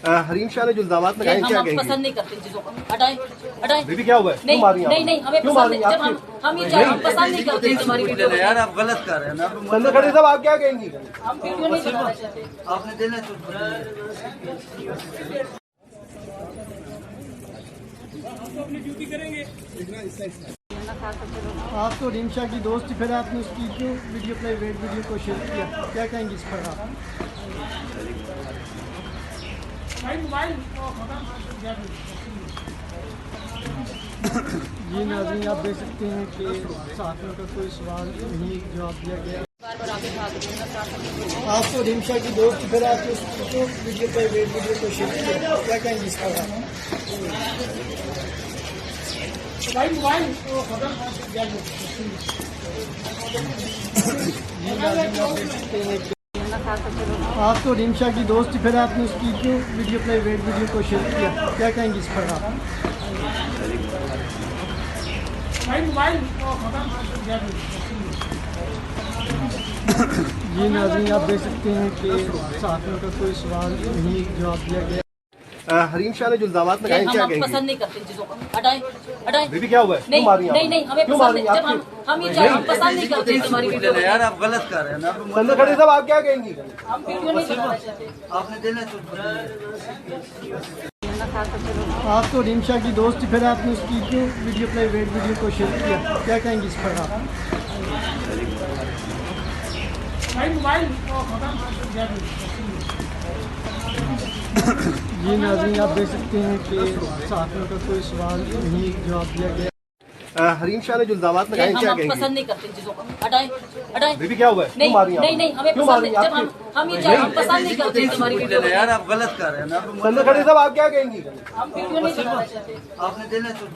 हरीम शाह ने जो इल्जामात लगाए क्या कहेंगे? पसंद नहीं करते चीजों को, हटाएं हटाएं। बीबी क्या हुआ है? नहीं नहीं नहीं, हमें क्यों पसंद मारी नहीं। जब हम ये हम पसंद नहीं करते तुम्हारी वीडियो। यार आप गलत कर रहे हैं ना। संजय खड़े साहब आप क्या कहेंगी? हम वीडियो नहीं बनाना चाहते। आपने देना तो अपनी ड्यूटी करेंगे। आप तो हरीम शाह की दोस्त, फिर आपने उसकी क्यों वीडियो प्राइवेट वीडियो को शेयर किया, क्या कहेंगे इस पर आप? जी नाज़रीन, आप देख सकते हैं कि साथियों का कोई सवाल नहीं जवाब दिया गया। आप तो हरीम शाह की दोस्त, फिर आपने उसकी क्यों वीडियो प्राइवेट वीडियो को शेयर किया, क्या कहेंगे इस पर आप? आप तो हरीम शाह की दोस्त, फिर आपने उसकी क्यों वीडियो प्राइवेट वीडियो को शेयर किया, क्या कहेंगे इस पर आप? जी नाज़रीन, आप देख सकते हैं कि साथियों का कोई सवाल नहीं जवाब दिया गया। हरीम शाह ने जो इल्जामात लगाए क्या हम कहेंगे? पसंद नहीं करते चीजों को, हटाएं हटाएं। बीबी क्या हुआ है? नहीं क्यों मारी नहीं नहीं, हमें क्यों पसंद मारी? नहीं। जब हम ये हम पसंद नहीं करते तुम्हारी वीडियो। यार आप गलत कर रहे हैं ना। संजय खड़े साहब आप क्या कहेंगी? हम वीडियो नहीं बनाना चाहते। आपने देना तो आप तो हरीम शाह की दोस्त, फिर आपने उसकी क्यों वीडियो प्राइवेट वीडियो को शेयर किया, क्या कहेंगे इस पर आप? जी नाज़रीन, आप देख सकते हैं कि साथियों का कोई सवाल नहीं जवाब दिया गया। हरीम शाह ने जो इल्जामात लगाए क्या हम कहेंगे? पसंद नहीं करते चीजों को, हटाएं हटाएं। बीबी क्या हुआ है? नहीं क्यों मारी नहीं नहीं, हमें क्यों पसंद मारी? नहीं। जब हम ये हम पसंद नहीं करते तुम्हारी वीडियो। यार आप गलत कर रहे हैं ना। संजय खड़े साहब आप क्या कहेंगी? हम वीडियो नहीं बनाना चाहते। आपने देना तो